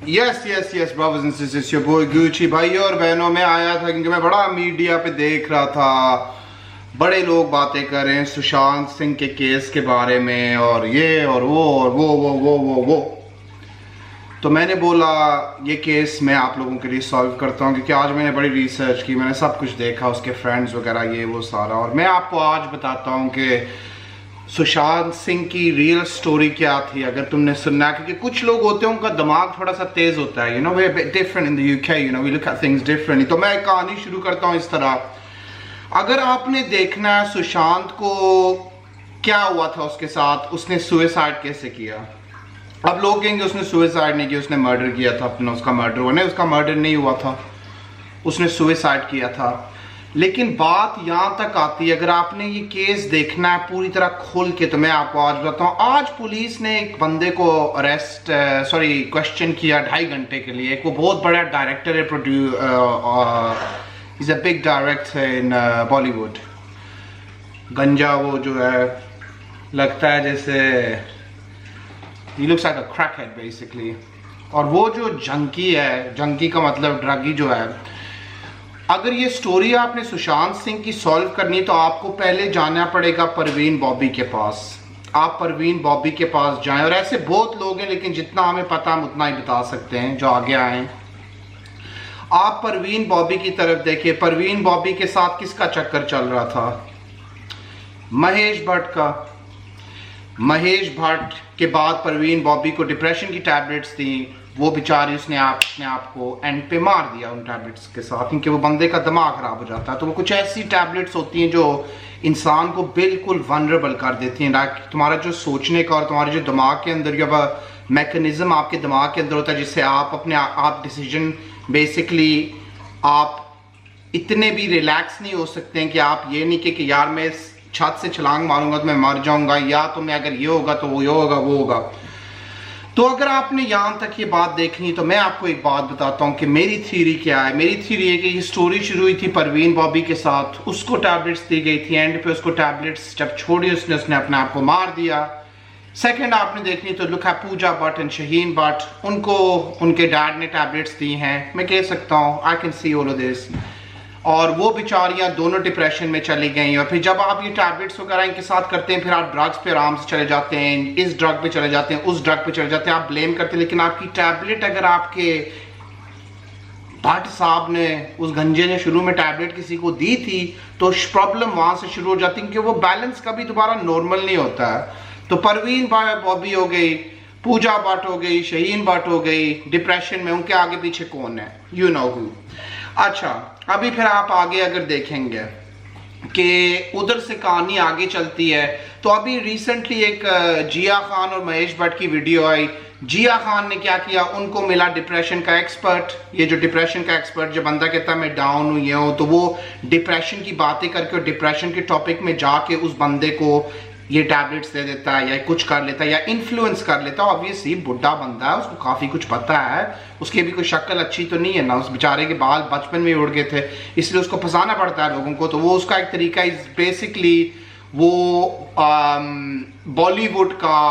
Yes yes yes brothers and sisters, your boy Gucci। भाई और बहनों, मैं आया था क्योंकि मैं बड़ा मीडिया पे देख रहा था, बड़े लोग बातें कर रहे हैं सुशांत सिंह के केस के बारे में, और ये और वो और वो। तो मैंने बोला ये केस मैं आप लोगों के लिए सॉल्व करता हूँ, क्योंकि आज मैंने बड़ी रिसर्च की, मैंने सब कुछ देखा, उसके फ्रेंड्स वगैरह ये वो सारा, और मैं आपको आज बताता हूँ कि सुशांत सिंह की रियल स्टोरी क्या थी। अगर तुमने सुनना है, क्योंकि कुछ लोग होते हैं उनका दिमाग थोड़ा सा तेज होता है, वे different in the UK, we look at things differently. तो मैं एक कहानी शुरू करता हूँ इस तरह। अगर आपने देखना है सुशांत को क्या हुआ था उसके साथ, उसने सुसाइड कैसे किया। अब लोग कहेंगे उसने सुसाइड नहीं किया, उसने मर्डर किया था अपना, उसका मर्डर हुआ नहीं, उसका मर्डर नहीं हुआ था, उसने सुसाइड किया था। लेकिन बात यहाँ तक आती है, अगर आपने ये केस देखना है पूरी तरह खोल के, तो मैं आपको आज बताता हूँ। आज पुलिस ने एक बंदे को क्वेश्चन किया 2.5 घंटे के लिए। एक वो बहुत बड़ा डायरेक्टर है, is a big director in Bollywood. गंजा वो जो है लगता है जैसे he looks like a crackhead basically। और वो जो जंकी है, जंकी का मतलब ड्रगी जो है। अगर ये स्टोरी आपने सुशांत सिंह की सॉल्व करनी है, तो आपको पहले जाना पड़ेगा परवीन बॉबी के पास। आप परवीन बॉबी के पास जाएं, और ऐसे बहुत लोग हैं, लेकिन जितना हमें पता हम उतना ही बता सकते हैं जो आगे आए। आप परवीन बॉबी की तरफ देखिए। परवीन बॉबी के साथ किसका चक्कर चल रहा था? महेश भट्ट का। महेश भट्ट के बाद परवीन बॉबी को डिप्रेशन की टैबलेट्स दी, वो बेचारी उसने अपने आप को एंड पे मार दिया उन टैबलेट्स के साथ, क्योंकि वो बंदे का दिमाग खराब हो जाता है। तो वो कुछ ऐसी टैबलेट्स होती हैं जो इंसान को बिल्कुल वनरेबल कर देती हैं। लाइक तुम्हारा जो सोचने का और तुम्हारे जो दिमाग के अंदर या मैकेनिज्म आपके दिमाग के अंदर होता है, जिससे आप अपने आप डिसीजन बेसिकली आप इतने भी रिलैक्स नहीं हो सकते हैं कि आप ये नहीं कि यार मैं छत से छलांग मारूंगा तो मैं मर जाऊंगा, या तो मैं अगर ये होगा तो वो ये होगा वो होगा। तो अगर आपने यहां तक ये बात देखनी, तो मैं आपको एक बात बताता हूं कि मेरी थ्योरी क्या है। मेरी थ्योरी है कि ये स्टोरी शुरू हुई थी परवीन बॉबी के साथ, उसको टैबलेट्स दी गई थी, एंड पे उसको टैबलेट्स जब छोड़ी उसने अपने आप को मार दिया। सेकंड आपने देखनी तो लुक है पूजा भट्ट एंड शहीन भट्ट, उनको उनके डैड ने टैबलेट्स दी हैं। मैं कह सकता हूँ I can see all of this. और वो बेचारियां दोनों डिप्रेशन में चली गई। और फिर जब आप ये टैबलेट्स वगैरह इनके साथ करते हैं, फिर आप ड्रग्स पे आराम से चले जाते हैं, इस ड्रग पे चले जाते हैं, उस ड्रग पे चले जाते हैं, आप ब्लेम करते हैं। लेकिन आपकी टैबलेट अगर आपके भट्ट साहब ने, उस गंजे ने शुरू में टैबलेट किसी को दी थी, तो प्रॉब्लम वहां से शुरू हो जाती है, क्योंकि वो बैलेंस कभी दोबारा नॉर्मल नहीं होता है। तो परवीन बॉबी हो गई, पूजा भट्ट हो गई, शहीन भट्ट हो गई डिप्रेशन में, उनके आगे पीछे कौन है? You know who. अच्छा, अभी फिर आप आगे अगर देखेंगे कि उधर से कहानी आगे चलती है, तो अभी रिसेंटली एक जिया खान और महेश भट्ट की वीडियो आई। जिया खान ने क्या किया, उनको मिला डिप्रेशन का एक्सपर्ट। ये जो डिप्रेशन का एक्सपर्ट, जो बंदा कहता है मैं डाउन हूँ ये हूँ, तो वो डिप्रेशन की बातें करके और डिप्रेशन के टॉपिक में जाके उस बंदे को ये टैबलेट्स दे देता है, या कुछ कर लेता है, या इन्फ्लुएंस कर लेता है। ऑब्वियसली बुढ़ा बंदा है, उसको काफ़ी कुछ पता है, उसकी भी कोई शक्ल अच्छी तो नहीं है ना, उस बेचारे के बाल बचपन में उड़ गए थे, इसलिए उसको फंसाना पड़ता है लोगों को। तो वो उसका एक तरीका इज बेसिकली वो बॉलीवुड का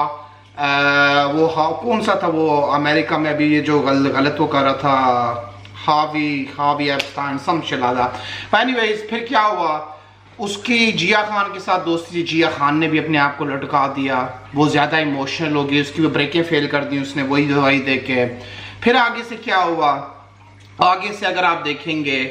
वो कौन सा था वो अमेरिका में अभी ये जो गलत वो कर रहा था, हावी एप्स्टाइन सम चला था। एनीवेज फिर क्या हुआ, उसकी जिया खान के साथ दोस्ती थी, जिया खान ने भी अपने आप को लटका दिया, वो ज़्यादा इमोशनल हो गई, उसकी वो ब्रेकें फेल कर दी उसने वही दवाई दे के। फिर आगे से क्या हुआ, आगे से अगर आप देखेंगे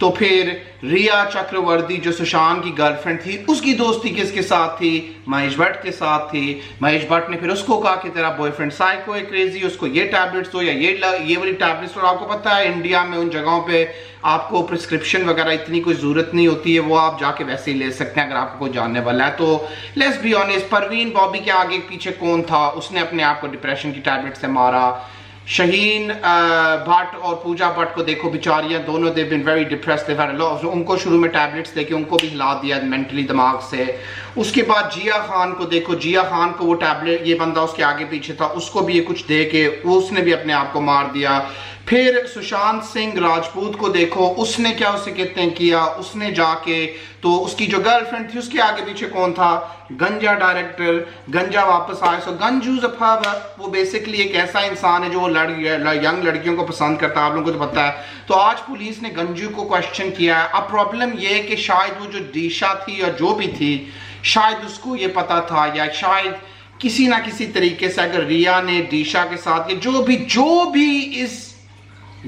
तो फिर रिया चक्रवर्ती जो सुशांत की गर्लफ्रेंड थी, उसकी दोस्ती किसके साथ थी? महेश भट्ट के साथ थी। महेश भट्ट ने फिर उसको कहा कि तेरा बॉयफ्रेंड साइको है, क्रेजी, उसको ये टैबलेट्स दो या ये वाली टैबलेट्स। और आपको पता है इंडिया में उन जगहों पे आपको प्रिस्क्रिप्शन वगैरह इतनी कोई जरूरत नहीं होती है, वो आप जाके वैसे ही ले सकते हैं अगर आपको कोई जानने वाला है। तो let's be honest, Parveen Bobby के आगे पीछे कौन था? उसने अपने आप को डिप्रेशन की टैबलेट से मारा। शहीन भट्ट और पूजा भट्ट को देखो, बेचारियां दोनों दे बीन वेरी डिप्रेस्ड, उनको शुरू में टैबलेट्स देके उनको भी हिला दिया मेंटली दिमाग से। उसके बाद जिया खान को देखो, जिया खान को वो टैबलेट, ये बंदा उसके आगे पीछे था, उसको भी ये कुछ दे के उसने भी अपने आप को मार दिया। फिर सुशांत सिंह राजपूत को देखो, उसने क्या उसे कहते हैं किया, उसने जाके तो उसकी जो गर्लफ्रेंड थी उसके आगे पीछे कौन था, गंजा डायरेक्टर, गंजा वापस आया। सो गंजूज वो बेसिकली एक ऐसा इंसान है जो वो यंग लड़कियों को पसंद करता है, आप लोगों को तो पता है। तो आज पुलिस ने गंजू को क्वेश्चन किया है। अब प्रॉब्लम ये है कि शायद वो जो दिशा थी या जो भी थी, शायद उसको ये पता था, या शायद किसी ना किसी तरीके से अगर रिया ने दिशा के साथ, जो भी इस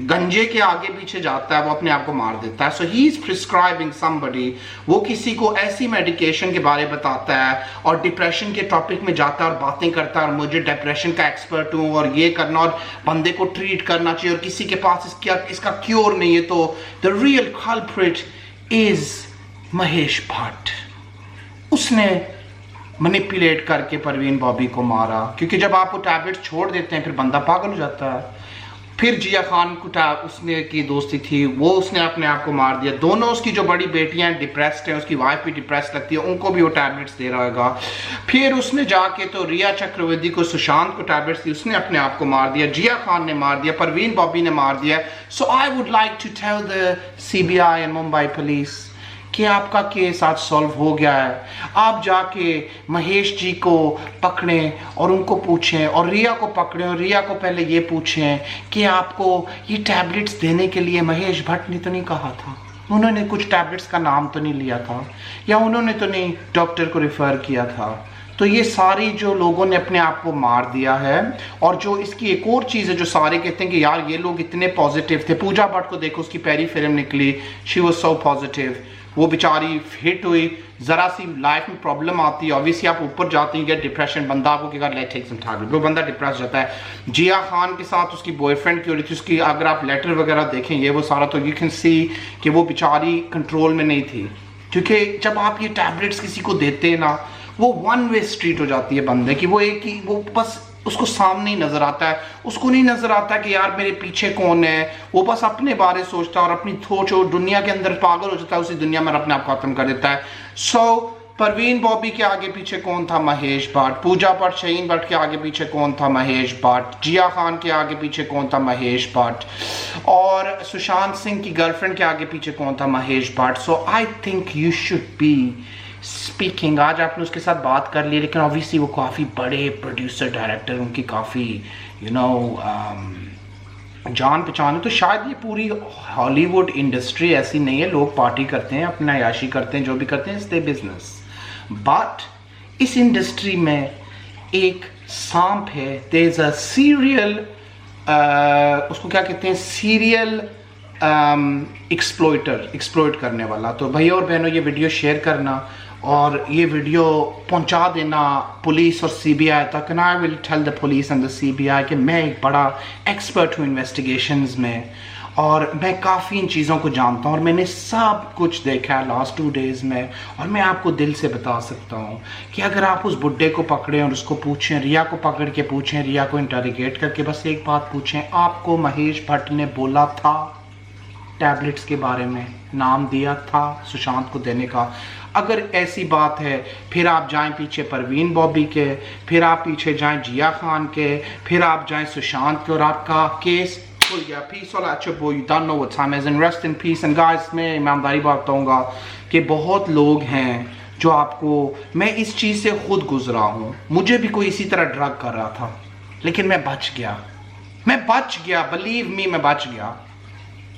गंजे के आगे पीछे जाता है वो अपने आप को मार देता है। सो ही इज प्रिस्क्राइबिंग समबडी, वो किसी को ऐसी मेडिकेशन के बारे में बताता है और डिप्रेशन के टॉपिक में जाता है और बातें करता है और मुझे डिप्रेशन का एक्सपर्ट हूँ और ये करना और बंदे को ट्रीट करना चाहिए और किसी के पास इसका क्योर नहीं है। तो the real culprit is Mahesh Bhatt. उसने मैनिपुलेट करके परवीन बॉबी को मारा, क्योंकि जब आप वो टैबलेट छोड़ देते हैं फिर बंदा पागल हो जाता है। फिर जिया खान को उसने की दोस्ती थी, वो उसने अपने आप को मार दिया। दोनों उसकी जो बड़ी बेटियां डिप्रेस्ड हैं, उसकी वाइफ भी डिप्रेस्ड लगती है, उनको भी वो टैबलेट्स दे रहा होगा। फिर उसने जाके तो रिया चक्रवर्ती को, सुशांत को टैबलेट्स दी, उसने अपने आप को मार दिया। जिया खान ने मार दिया, परवीन बॉबी ने मार दिया। So I would like to tell the CBI and Mumbai police कि आपका केस आज सॉल्व हो गया है। आप जाके महेश जी को पकड़ें और उनको पूछें, और रिया को पकड़ें और रिया को पहले ये पूछें कि आपको ये टैबलेट्स देने के लिए महेश भट्ट ने तो नहीं कहा था, उन्होंने कुछ टैबलेट्स का नाम तो नहीं लिया था, या उन्होंने तो नहीं डॉक्टर को रिफ़र किया था। तो ये सारी जो लोगों ने अपने आप को मार दिया है। और जो इसकी एक और चीज़ है जो सारे कहते हैं कि यार ये लोग इतने पॉजिटिव थे। पूजा भट्ट को देखो, उसकी पहली फिल्म निकली, शी वॉज सो पॉजिटिव, वो बेचारी हिट हुई, ज़रा सी लाइफ में प्रॉब्लम आती है, ऑब्वियसली आप ऊपर जाते हैं, गेट डिप्रेशन, बंदा आपको क्या लेट टेक सम टैबलेट, वो बंदा डिप्रेस जाता है। जिया खान के साथ उसकी बॉयफ्रेंड की हो रही थी, उसकी अगर आप लेटर वगैरह देखें ये वो सारा, तो यू कैन सी कि वो बेचारी कंट्रोल में नहीं थी। क्योंकि जब आप ये टैबलेट्स किसी को देते हैं ना, वो वन वे स्ट्रीट हो जाती है बंदे की। वो एक ही, वो बस उसको सामने ही नजर आता है, उसको नहीं नजर आता कि यार मेरे पीछे कौन है। वो बस अपने बारे सोचता है और अपनी सोच और दुनिया के अंदर पागल हो जाता है, उसी दुनिया में अपने आप को खत्म कर देता है। सो परवीन बॉबी के आगे पीछे कौन था, महेश भट्ट। पूजा भट्ट, शहीन भट्ट के आगे पीछे कौन था, महेश भट्ट। जिया खान के आगे पीछे कौन था, महेश भट्ट। और सुशांत सिंह की गर्लफ्रेंड के आगे पीछे कौन था, Mahesh Bhatt. So I think you should be speaking. आज आपने उसके साथ बात कर ली, लेकिन ऑब्वियसली वो काफ़ी बड़े प्रोड्यूसर डायरेक्टर, उनकी काफ़ी जान पहचान है। तो शायद ये पूरी हॉलीवुड इंडस्ट्री ऐसी नहीं है, लोग पार्टी करते हैं, अपना याशी करते हैं, जो भी करते हैं, इट्स देयर बिजनेस। बट इस इंडस्ट्री में एक सांप है, देयर इज अ सीरियल, उसको क्या कहते हैं, सीरियल एक्सप्लॉइट करने वाला। तो भैया और बहनों, ये वीडियो शेयर करना और ये वीडियो पहुंचा देना पुलिस और CBI तक। And I will tell the police and the CBI कि मैं एक बड़ा एक्सपर्ट हूँ इन्वेस्टिगेशंस में, और मैं काफ़ी इन चीज़ों को जानता हूँ और मैंने सब कुछ देखा है लास्ट 2 डेज़ में। और मैं आपको दिल से बता सकता हूँ कि अगर आप उस बुड्ढे को पकड़ें और उसको पूछें, रिया को पकड़ के पूछें, रिया को इंटरोगेट करके बस एक बात पूछें, आपको महेश भट्ट ने बोला था टैबलेट्स के बारे में, नाम दिया था सुशांत को देने का? अगर ऐसी बात है, फिर आप जाएं पीछे परवीन बॉबी के, फिर आप पीछे जाएं जिया खान के, फिर आप जाएं सुशांत के, और आपका केस खुल गया। Peace all at your boy, you don't know what time is, and rest in peace. And guys, मैं ईमानदारी बात कहूँगा कि बहुत लोग हैं जो आपको, मैं इस चीज़ से खुद गुजरा हूँ, मुझे भी कोई इसी तरह ड्रग कर रहा था, लेकिन मैं बच गया, बिलीव मी, मैं बच गया।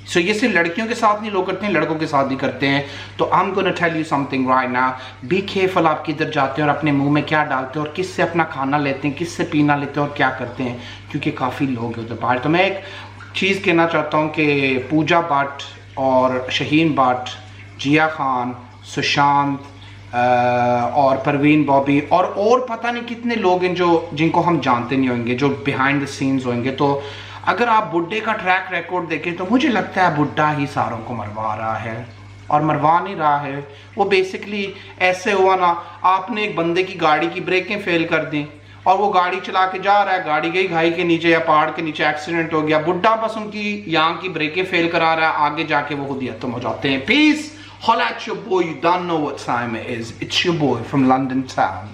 सो ये सिर्फ लड़कियों के साथ नहीं लोग करते हैं, लड़कों के साथ भी करते हैं। तो I am gonna tell you something right now, be careful आप किधर जाते हैं और अपने मुंह में क्या डालते हैं और किससे अपना खाना लेते हैं, किससे पीना लेते हैं और क्या करते हैं, क्योंकि काफ़ी लोग होते बाहर। तो मैं एक चीज़ कहना चाहता हूँ कि पूजा भट्ट और शहीन भट्ट, जिया खान, सुशांत और परवीन बॉबी और पता नहीं कितने लोग हैं जो जिनको हम जानते नहीं होंगे, जो बिहाइंड द सीन्स होंगे। तो अगर आप बुड्ढे का ट्रैक रिकॉर्ड देखें तो मुझे लगता है बुड्ढा ही सारों को मरवा रहा है, और मरवा नहीं रहा है वो। बेसिकली ऐसे हुआ ना, आपने एक बंदे की गाड़ी की ब्रेकें फेल कर दी और वो गाड़ी चला के जा रहा है, गाड़ी गई खाई के नीचे या पहाड़ के नीचे, एक्सीडेंट हो गया। बुड्ढा बस उनकी यहाँ की ब्रेकें फेल करा रहा है, आगे जाके वो खुद ही खत्म हो जाते हैं। Peace, holla at your boy, you don't know what time it is. It's your boy from London town.